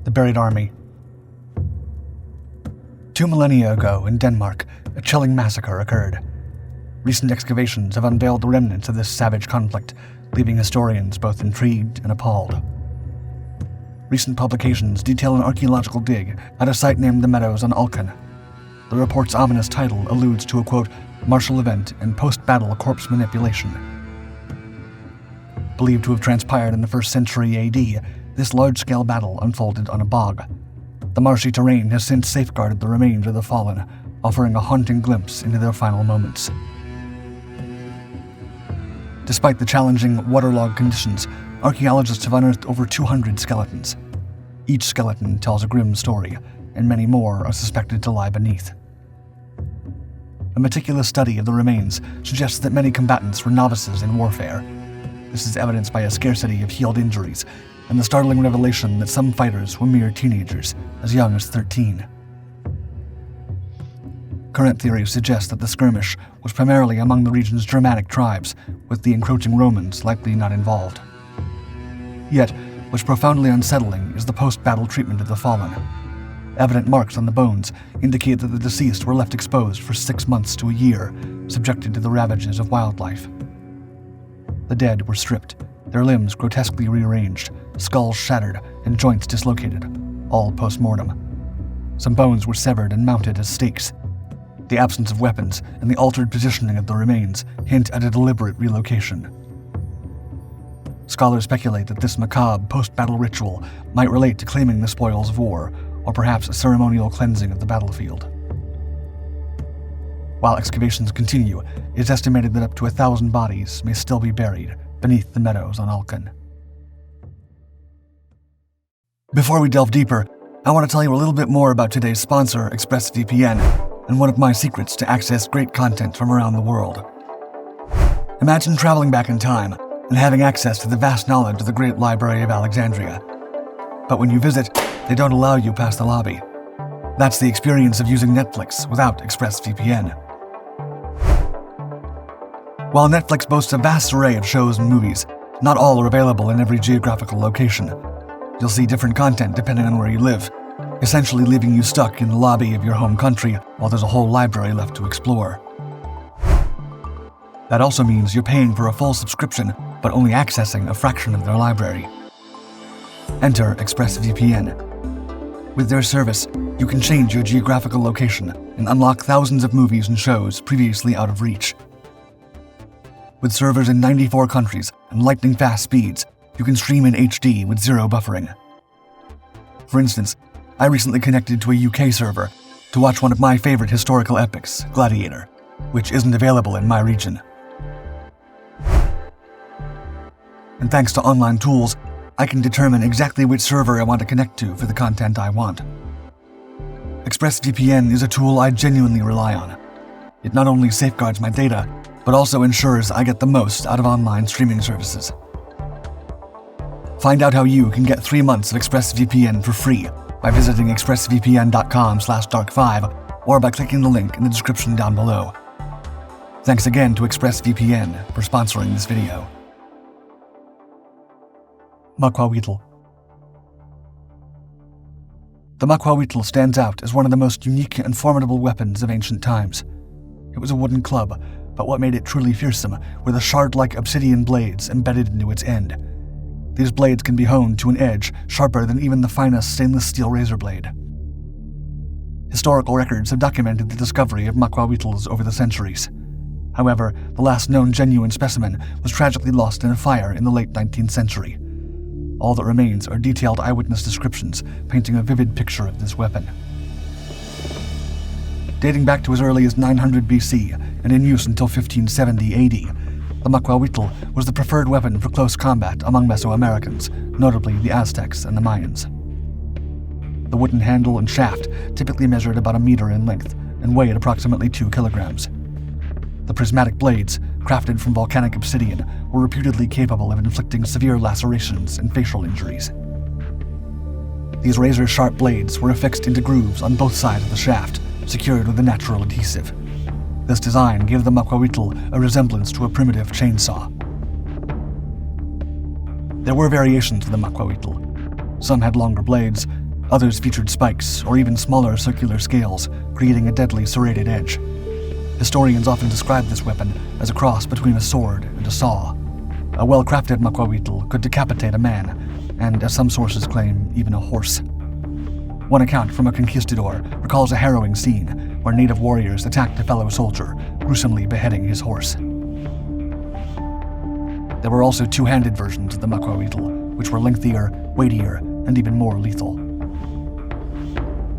The Buried Army. 2 millennia ago in Denmark, a chilling massacre occurred. Recent excavations have unveiled the remnants of this savage conflict, leaving historians both intrigued and appalled. Recent publications detail an archaeological dig at a site named the Meadows on Alken. The report's ominous title alludes to a, quote, martial event and post-battle corpse manipulation. Believed to have transpired in the 1st century AD, this large-scale battle unfolded on a bog. The marshy terrain has since safeguarded the remains of the fallen, offering a haunting glimpse into their final moments. Despite the challenging waterlogged conditions, archaeologists have unearthed over 200 skeletons. Each skeleton tells a grim story, and many more are suspected to lie beneath. A meticulous study of the remains suggests that many combatants were novices in warfare. This is evidenced by a scarcity of healed injuries, and the startling revelation that some fighters were mere teenagers, as young as 13. Current theories suggest that the skirmish was primarily among the region's Germanic tribes, with the encroaching Romans likely not involved. Yet, what's profoundly unsettling is the post-battle treatment of the fallen. Evident marks on the bones indicate that the deceased were left exposed for 6 months to a year, subjected to the ravages of wildlife. The dead were stripped, their limbs grotesquely rearranged, skulls shattered, and joints dislocated, all post-mortem. Some bones were severed and mounted as stakes. The absence of weapons and the altered positioning of the remains hint at a deliberate relocation. Scholars speculate that this macabre post-battle ritual might relate to claiming the spoils of war, or perhaps a ceremonial cleansing of the battlefield. While excavations continue, it is estimated that up to 1,000 bodies may still be buried beneath the Meadows on Alken. Before we delve deeper, I want to tell you a little bit more about today's sponsor, ExpressVPN, and one of my secrets to access great content from around the world. Imagine traveling back in time and having access to the vast knowledge of the Great Library of Alexandria. But when you visit, they don't allow you past the lobby. That's the experience of using Netflix without ExpressVPN. While Netflix boasts a vast array of shows and movies, not all are available in every geographical location. You'll see different content depending on where you live, essentially leaving you stuck in the lobby of your home country while there's a whole library left to explore. That also means you're paying for a full subscription, but only accessing a fraction of their library. Enter ExpressVPN. With their service, you can change your geographical location and unlock thousands of movies and shows previously out of reach. With servers in 94 countries and lightning-fast speeds, you can stream in HD with zero buffering. For instance, I recently connected to a UK server to watch one of my favorite historical epics, Gladiator, which isn't available in my region. And thanks to online tools, I can determine exactly which server I want to connect to for the content I want. ExpressVPN is a tool I genuinely rely on. It not only safeguards my data, but also ensures I get the most out of online streaming services. Find out how you can get 3 months of ExpressVPN for free by visiting expressvpn.com/dark5 or by clicking the link in the description down below. Thanks again to ExpressVPN for sponsoring this video. Maquahuitl. The Maquahuitl stands out as one of the most unique and formidable weapons of ancient times. It was a wooden club, but what made it truly fearsome were the shard-like obsidian blades embedded into its end. These blades can be honed to an edge sharper than even the finest stainless steel razor blade. Historical records have documented the discovery of Maquahuitls over the centuries. However, the last known genuine specimen was tragically lost in a fire in the late 19th century. All that remains are detailed eyewitness descriptions painting a vivid picture of this weapon. Dating back to as early as 900 BC and in use until 1570 AD, the Maquahuitl was the preferred weapon for close combat among Mesoamericans, notably the Aztecs and the Mayans. The wooden handle and shaft typically measured about 1 meter in length and weighed approximately 2 kilograms. The prismatic blades, crafted from volcanic obsidian, were reputedly capable of inflicting severe lacerations and facial injuries. These razor-sharp blades were affixed into grooves on both sides of the shaft, secured with a natural adhesive. This design gave the maquahuitl a resemblance to a primitive chainsaw. There were variations of the maquahuitl. Some had longer blades, others featured spikes or even smaller circular scales, creating a deadly serrated edge. Historians often describe this weapon as a cross between a sword and a saw. A well-crafted maquahuitl could decapitate a man, and as some sources claim, even a horse. One account from a conquistador recalls a harrowing scene where native warriors attacked a fellow soldier, gruesomely beheading his horse. There were also two-handed versions of the maquahuitl, which were lengthier, weightier, and even more lethal.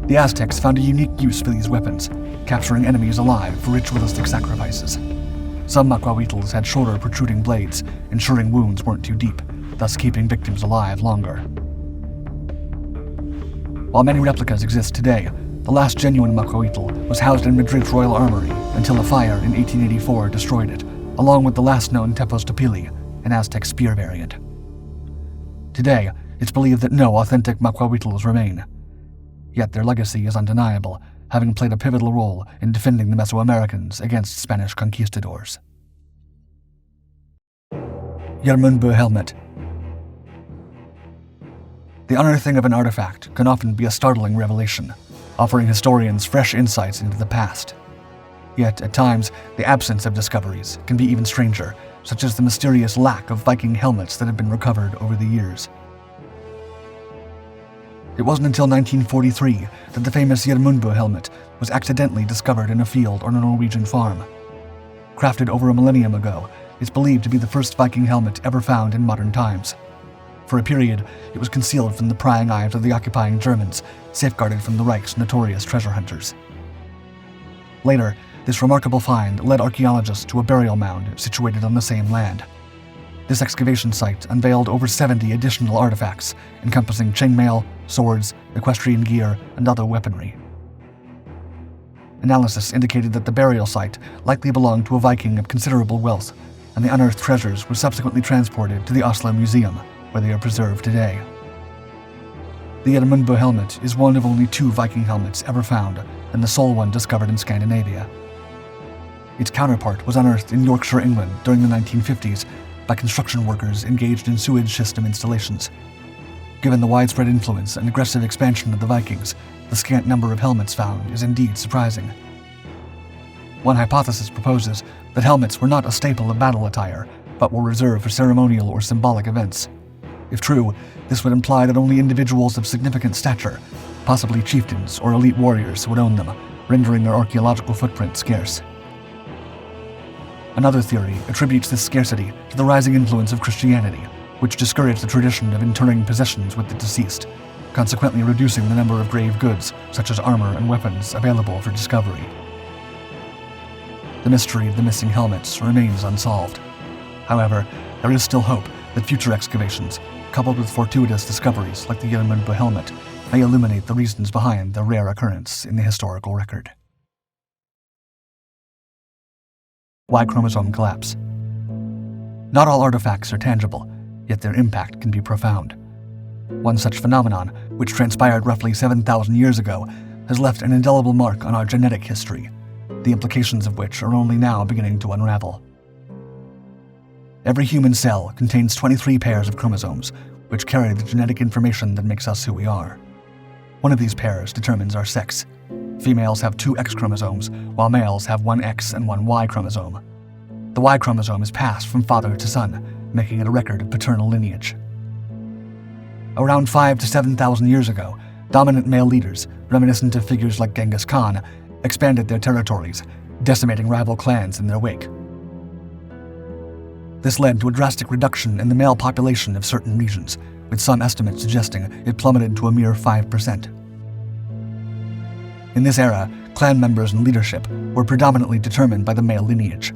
The Aztecs found a unique use for these weapons, capturing enemies alive for ritualistic sacrifices. Some maquahuitls had shorter protruding blades, ensuring wounds weren't too deep, thus keeping victims alive longer. While many replicas exist today, the last genuine maquahuitl was housed in Madrid's Royal Armory until a fire in 1884 destroyed it, along with the last known tepos tepili, an Aztec spear variant. Today, it's believed that no authentic maquahuitls remain. Yet their legacy is undeniable, having played a pivotal role in defending the Mesoamericans against Spanish conquistadors. Yermunbu helmet. The unearthing of an artifact can often be a startling revelation, offering historians fresh insights into the past. Yet, at times, the absence of discoveries can be even stranger, such as the mysterious lack of Viking helmets that have been recovered over the years. It wasn't until 1943 that the famous Yermunbu helmet was accidentally discovered in a field on a Norwegian farm. Crafted over a millennium ago, it's believed to be the first Viking helmet ever found in modern times. For a period, it was concealed from the prying eyes of the occupying Germans, safeguarded from the Reich's notorious treasure hunters. Later, this remarkable find led archaeologists to a burial mound situated on the same land. This excavation site unveiled over 70 additional artifacts, encompassing chainmail, swords, equestrian gear, and other weaponry. Analysis indicated that the burial site likely belonged to a Viking of considerable wealth, and the unearthed treasures were subsequently transported to the Oslo Museum, where they are preserved today. The Yermunbu helmet is one of only 2 Viking helmets ever found, and the sole one discovered in Scandinavia. Its counterpart was unearthed in Yorkshire, England during the 1950s by construction workers engaged in sewage system installations. Given the widespread influence and aggressive expansion of the Vikings, the scant number of helmets found is indeed surprising. One hypothesis proposes that helmets were not a staple of battle attire, but were reserved for ceremonial or symbolic events. If true, this would imply that only individuals of significant stature, possibly chieftains or elite warriors, would own them, rendering their archaeological footprint scarce. Another theory attributes this scarcity to the rising influence of Christianity, which discouraged the tradition of interring possessions with the deceased, consequently reducing the number of grave goods, such as armor and weapons, available for discovery. The mystery of the missing helmets remains unsolved. However, there is still hope that future excavations, coupled with fortuitous discoveries like the Yermunbu helmet, may illuminate the reasons behind their rare occurrence in the historical record. Y chromosome collapse. Not all artifacts are tangible, yet their impact can be profound. One such phenomenon, which transpired roughly 7,000 years ago, has left an indelible mark on our genetic history, the implications of which are only now beginning to unravel. Every human cell contains 23 pairs of chromosomes, which carry the genetic information that makes us who we are. One of these pairs determines our sex. Females have 2 X chromosomes, while males have 1 X and 1 Y chromosome. The Y chromosome is passed from father to son, making it a record of paternal lineage. Around 5,000 to 7,000 years ago, dominant male leaders, reminiscent of figures like Genghis Khan, expanded their territories, decimating rival clans in their wake. This led to a drastic reduction in the male population of certain regions, with some estimates suggesting it plummeted to a mere 5%. In this era, clan members and leadership were predominantly determined by the male lineage.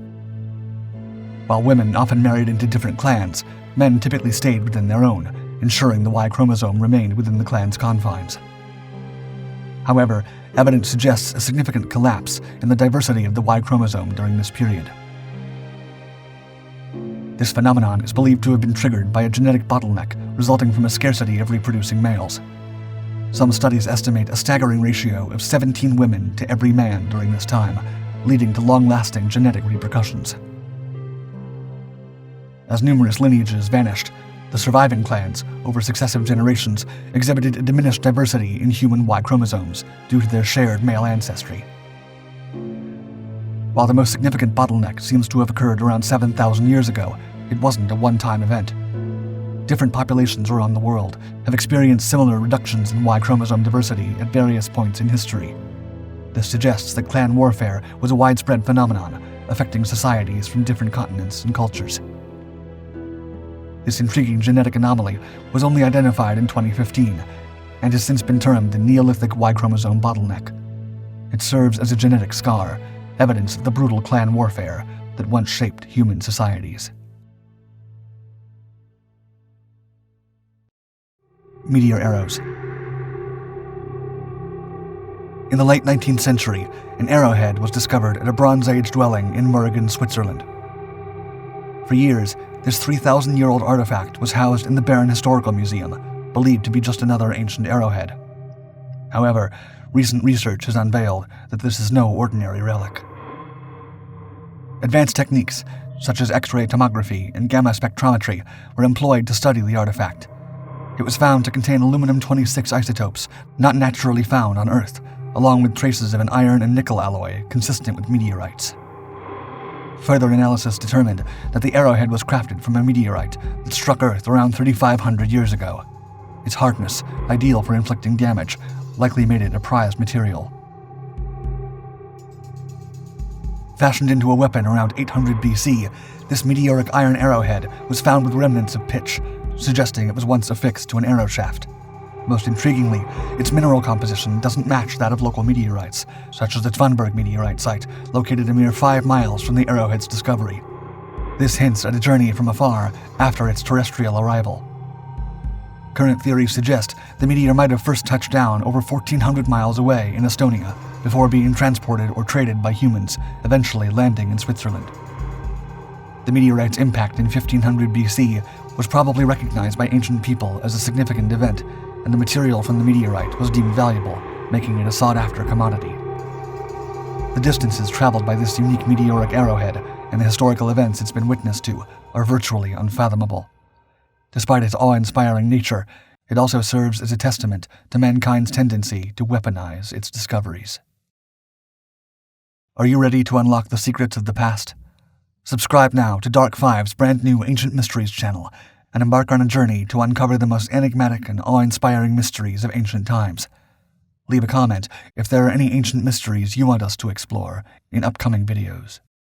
While women often married into different clans, men typically stayed within their own, ensuring the Y chromosome remained within the clan's confines. However, evidence suggests a significant collapse in the diversity of the Y chromosome during this period. This phenomenon is believed to have been triggered by a genetic bottleneck resulting from a scarcity of reproducing males. Some studies estimate a staggering ratio of 17 women to every man during this time, leading to long-lasting genetic repercussions. As numerous lineages vanished, the surviving clans, over successive generations, exhibited a diminished diversity in human Y chromosomes due to their shared male ancestry. While the most significant bottleneck seems to have occurred around 7,000 years ago, it wasn't a one-time event. Different populations around the world have experienced similar reductions in Y chromosome diversity at various points in history. This suggests that clan warfare was a widespread phenomenon, affecting societies from different continents and cultures. This intriguing genetic anomaly was only identified in 2015, and has since been termed the Neolithic Y chromosome bottleneck. It serves as a genetic scar, evidence of the brutal clan warfare that once shaped human societies. Meteor arrows. In the late 19th century, an arrowhead was discovered at a Bronze Age dwelling in Murgen, Switzerland. For years, this 3,000-year-old artifact was housed in the Bern Historical Museum, believed to be just another ancient arrowhead. However, recent research has unveiled that this is no ordinary relic. Advanced techniques, such as X-ray tomography and gamma spectrometry, were employed to study the artifact. It was found to contain aluminum-26 isotopes not naturally found on Earth, along with traces of an iron and nickel alloy consistent with meteorites. Further analysis determined that the arrowhead was crafted from a meteorite that struck Earth around 3,500 years ago. Its hardness, ideal for inflicting damage, likely made it a prized material. Fashioned into a weapon around 800 BC, this meteoric iron arrowhead was found with remnants of pitch, suggesting it was once affixed to an arrow shaft. Most intriguingly, its mineral composition doesn't match that of local meteorites, such as the Thunberg meteorite site, located a mere 5 miles from the arrowhead's discovery. This hints at a journey from afar after its terrestrial arrival. Current theories suggest the meteor might have first touched down over 1,400 miles away in Estonia, before being transported or traded by humans, eventually landing in Switzerland. The meteorite's impact in 1500 BC was probably recognized by ancient people as a significant event, and the material from the meteorite was deemed valuable, making it a sought-after commodity. The distances traveled by this unique meteoric arrowhead and the historical events it's been witness to are virtually unfathomable. Despite its awe-inspiring nature, it also serves as a testament to mankind's tendency to weaponize its discoveries. Are you ready to unlock the secrets of the past? Subscribe now to Dark Five's brand new Ancient Mysteries channel, and embark on a journey to uncover the most enigmatic and awe-inspiring mysteries of ancient times. Leave a comment if there are any ancient mysteries you want us to explore in upcoming videos.